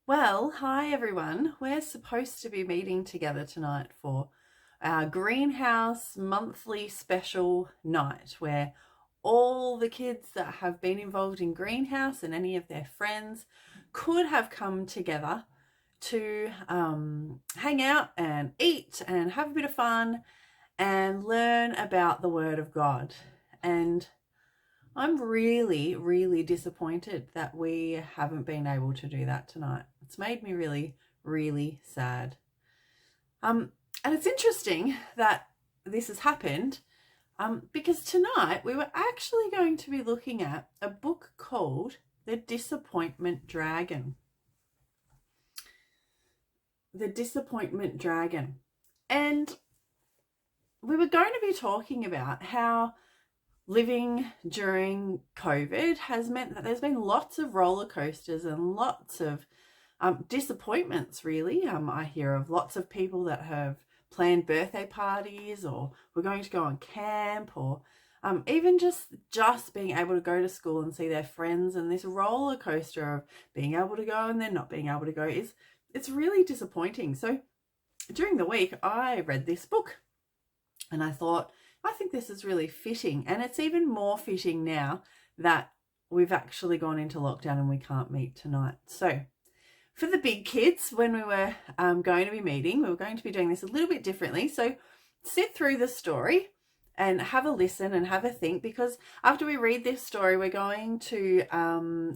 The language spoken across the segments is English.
Well, hi everyone. We're supposed to be meeting together tonight for our greenhouse monthly special night where all the kids that have been involved in greenhouse and any of their friends could have come together to hang out and eat and have a bit of fun and learn about the Word of God. And I'm really, really disappointed that we haven't been able to do that tonight. It's made me really, really sad. Um, and it's interesting that this has happened because tonight we were actually going to be looking at a book called The Disappointment Dragon. The Disappointment Dragon. And we were going to be talking about how living during COVID has meant that there's been lots of roller coasters and lots of disappointments, really. I hear of lots of people that have planned birthday parties, or we're going to go on camp, or even just being able to go to school and see their friends. And this roller coaster of being able to go and then not being able to go it's really disappointing. So during the week, I read this book and I thought, I think this is really fitting. And it's even more fitting now that we've actually gone into lockdown and we can't meet tonight. So for the big kids, when we were going to be meeting, we were going to be doing this a little bit differently. So sit through the story and have a listen and have a think, because after we read this story, we're going to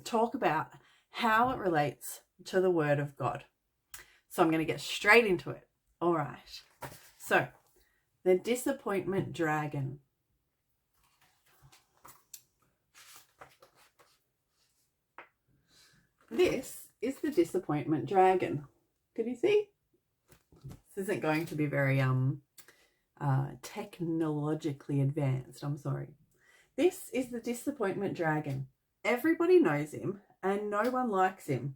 talk about how it relates to the Word of God. So I'm going to get straight into it. All right. So the Disappointment Dragon. This is the Disappointment Dragon. Can you see? This isn't going to be very technologically advanced. I'm sorry. This is the Disappointment Dragon. Everybody knows him and no one likes him.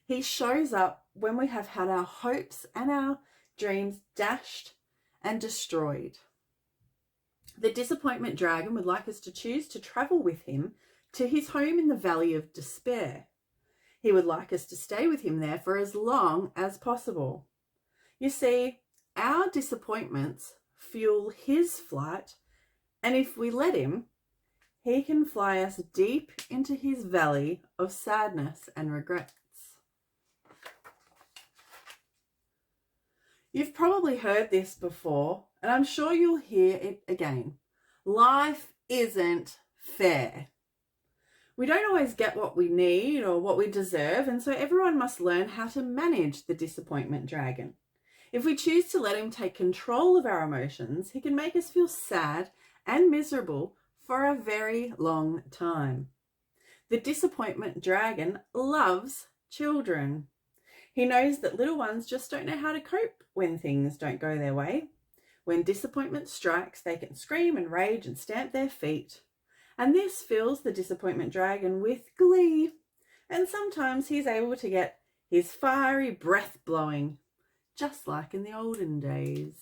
He shows up when we have had our hopes and our dreams dashed and destroyed. The Disappointment Dragon would like us to choose to travel with him to his home in the Valley of Despair. He would like us to stay with him there for as long as possible. You see, our disappointments fuel his flight, and if we let him, he can fly us deep into his valley of sadness and regrets. You've probably heard this before, and I'm sure you'll hear it again. Life isn't fair. We don't always get what we need or what we deserve, and so everyone must learn how to manage the Disappointment Dragon. If we choose to let him take control of our emotions, he can make us feel sad and miserable for a very long time. The Disappointment Dragon loves children. He knows that little ones just don't know how to cope when things don't go their way. When disappointment strikes, they can scream and rage and stamp their feet. And this fills the Disappointment Dragon with glee. And sometimes he's able to get his fiery breath blowing, just like in the olden days.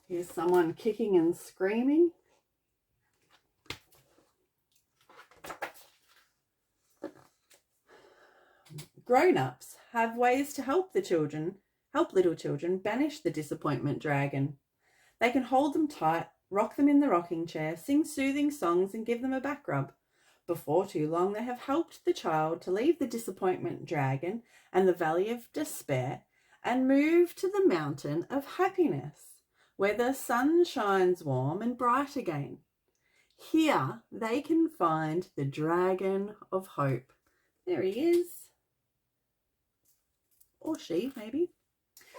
Here's someone kicking and screaming. Grown-ups have ways to help little children banish the Disappointment Dragon. They can hold them tight, rock them in the rocking chair, sing soothing songs and give them a back rub. Before too long, they have helped the child to leave the Disappointment Dragon and the Valley of Despair and move to the Mountain of Happiness, where the sun shines warm and bright again. Here they can find the Dragon of Hope. There he is. Or she, maybe.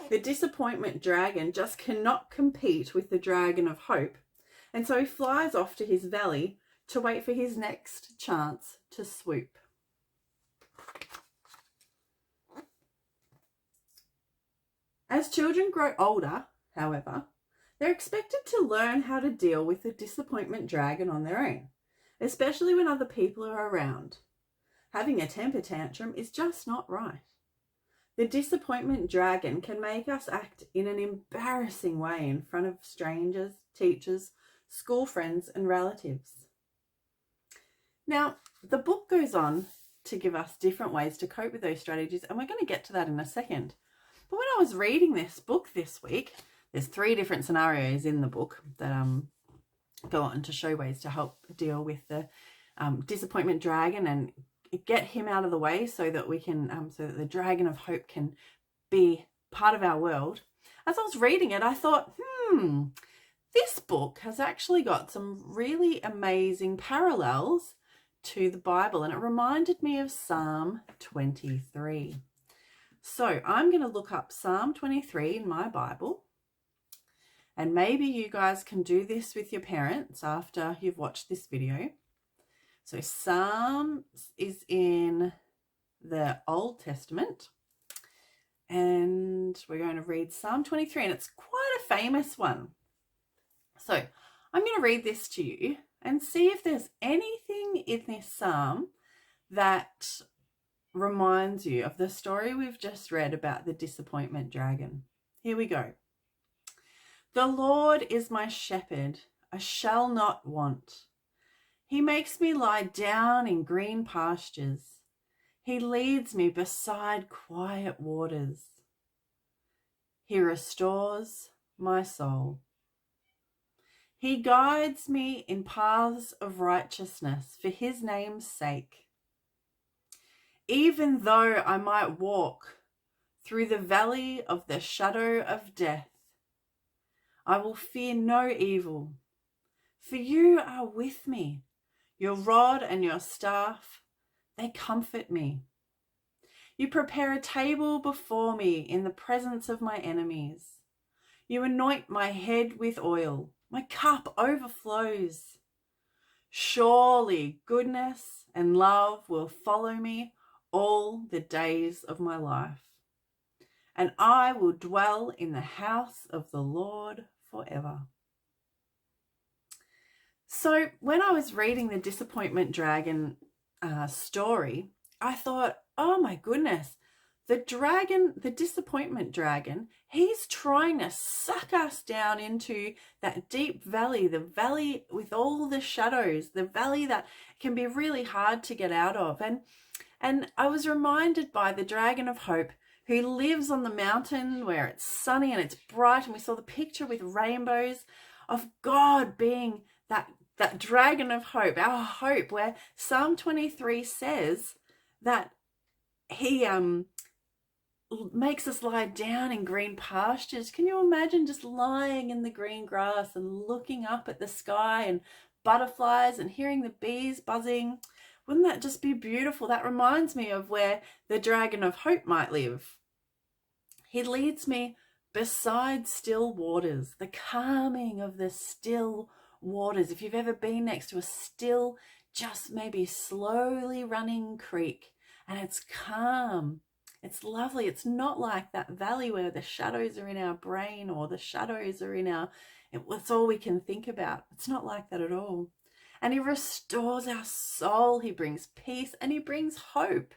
The Disappointment Dragon just cannot compete with the Dragon of Hope, and so he flies off to his valley to wait for his next chance to swoop. As children grow older, however, they're expected to learn how to deal with the Disappointment Dragon on their own, especially when other people are around. Having a temper tantrum is just not right. The Disappointment Dragon can make us act in an embarrassing way in front of strangers, teachers, school friends, and relatives. Now, the book goes on to give us different ways to cope with those strategies, and we're going to get to that in a second. But when I was reading this book this week, there's 3 different scenarios in the book that go on to show ways to help deal with the disappointment dragon and get him out of the way so that we can, so that the dragon of hope can be part of our world. As I was reading it, I thought, this book has actually got some really amazing parallels to the Bible, and it reminded me of Psalm 23. So I'm going to look up Psalm 23 in my Bible, and maybe you guys can do this with your parents after you've watched this video. So Psalm is in the Old Testament, and we're going to read Psalm 23, and it's quite a famous one. So I'm going to read this to you and see if there's anything in this psalm that reminds you of the story we've just read about the disappointment dragon. Here we go. The Lord is my shepherd, I shall not want. He makes me lie down in green pastures. He leads me beside quiet waters. He restores my soul. He guides me in paths of righteousness for his name's sake. Even though I might walk through the valley of the shadow of death, I will fear no evil, for you are with me. Your rod and your staff, they comfort me. You prepare a table before me in the presence of my enemies. You anoint my head with oil. My cup overflows. Surely goodness and love will follow me all the days of my life, and I will dwell in the house of the Lord forever. So when I was reading the disappointment dragon story, I thought, oh my goodness, the disappointment dragon, he's trying to suck us down into that deep valley, the valley with all the shadows, the valley that can be really hard to get out of. And I was reminded by the dragon of hope, who lives on the mountain where it's sunny and it's bright, and we saw the picture with rainbows of God being that dragon of hope, our hope, where Psalm 23 says that he makes us lie down in green pastures. Can you imagine just lying in the green grass and looking up at the sky and butterflies and hearing the bees buzzing? Wouldn't that just be beautiful? That reminds me of where the dragon of hope might live. He leads me beside still waters, the calming of the still waters. If you've ever been next to a still, just maybe slowly running creek, and it's calm, it's lovely. It's not like that valley where the shadows are in our brain, or the shadows are in it's all we can think about. It's not like that at all. And he restores our soul. He brings peace and he brings hope.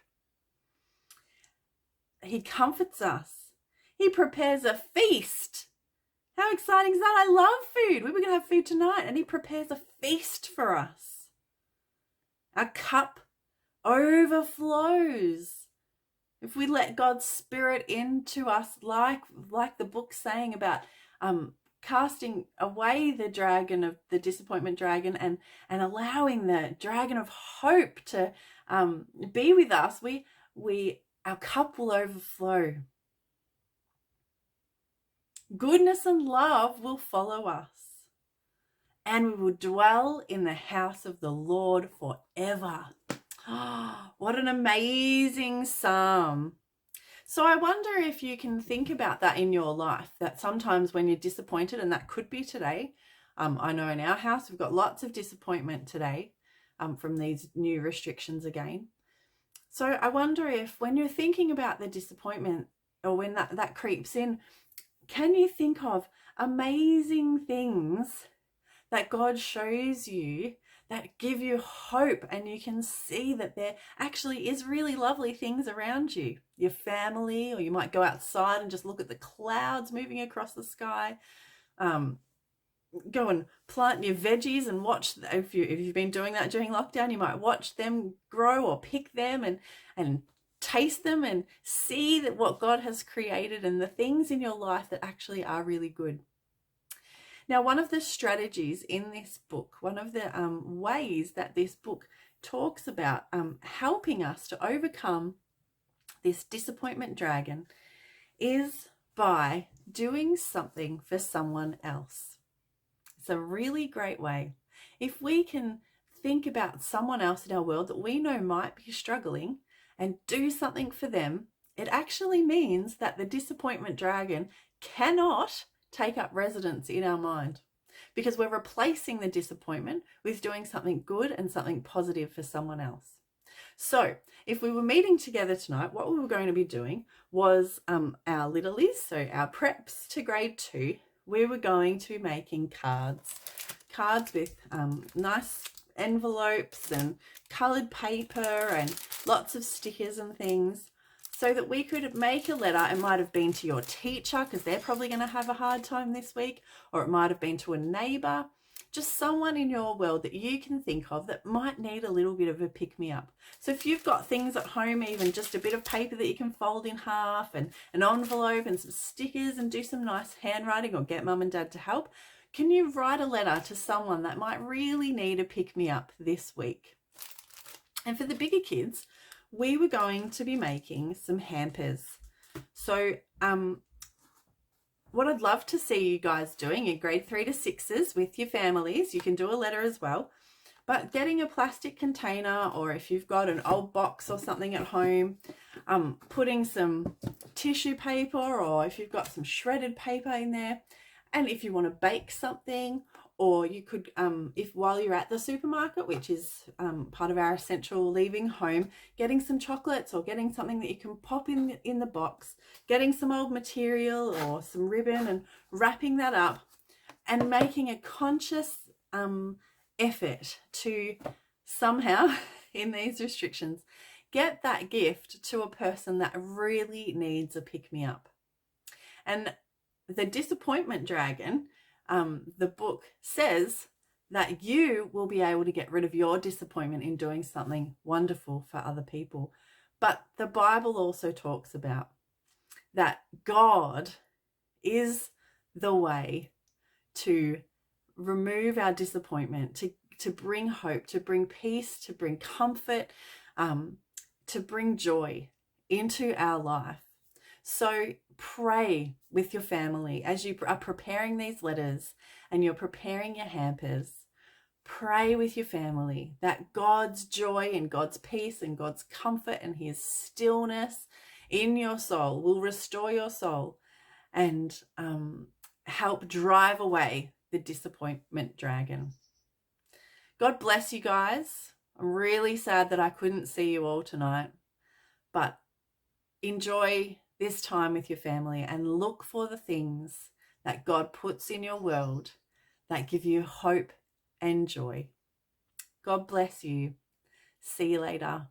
He comforts us. He prepares a feast. How exciting is that? I love food. We were going to have food tonight, and he prepares a feast for us. Our cup overflows if we let God's Spirit into us, like the book's saying about casting away the dragon of the disappointment dragon and allowing the dragon of hope to be with us. Our cup will overflow. Goodness and love will follow us, and we will dwell in the house of the Lord forever. What an amazing psalm. So I wonder if you can think about that in your life, that sometimes when you're disappointed, and that could be today. I know in our house we've got lots of disappointment today from these new restrictions again. So I wonder if when you're thinking about the disappointment, or when that creeps in, can you think of amazing things that God shows you that give you hope, and you can see that there actually is really lovely things around you, your family, or you might go outside and just look at the clouds moving across the sky. Go and plant your veggies and watch, if you've been doing that during lockdown, you might watch them grow or pick them and taste them and see that what God has created and the things in your life that actually are really good. Now, one of the strategies in this book, one of the ways that this book talks about helping us to overcome this disappointment dragon is by doing something for someone else. It's a really great way. If we can think about someone else in our world that we know might be struggling and do something for them, it actually means that the disappointment dragon cannot take up residence in our mind, because we're replacing the disappointment with doing something good and something positive for someone else. So if we were meeting together tonight, what we were going to be doing was our littlies, so our preps to grade 2, we were going to be making cards with nice envelopes and coloured paper and lots of stickers and things, so that we could make a letter. It might have been to your teacher, because they're probably going to have a hard time this week, or it might have been to a neighbour, just someone in your world that you can think of that might need a little bit of a pick-me-up. So if you've got things at home, even just a bit of paper that you can fold in half and an envelope and some stickers and do some nice handwriting, or get mum and dad to help, can you write a letter to someone that might really need a pick-me-up this week? And for the bigger kids, we were going to be making some hampers. So what I'd love to see you guys doing in grade 3 to 6s with your families, you can do a letter as well, but getting a plastic container, or if you've got an old box or something at home, putting some tissue paper, or if you've got some shredded paper in there, and if you want to bake something, or you could, if while you're at the supermarket, which is part of our essential leaving home, getting some chocolates or getting something that you can pop in the box, getting some old material or some ribbon and wrapping that up, and making a conscious effort to somehow, in these restrictions, get that gift to a person that really needs a pick-me-up. And the disappointment dragon, the book says that you will be able to get rid of your disappointment in doing something wonderful for other people. But the Bible also talks about that God is the way to remove our disappointment, to bring hope, to bring peace, to bring comfort, to bring joy into our life. So pray with your family as you are preparing these letters and you're preparing your hampers. Pray with your family that God's joy and God's peace and God's comfort and his stillness in your soul will restore your soul and help drive away the disappointment dragon. God bless you guys. I'm really sad that I couldn't see you all tonight, but enjoy this time with your family and look for the things that God puts in your world that give you hope and joy. God bless you. See you later.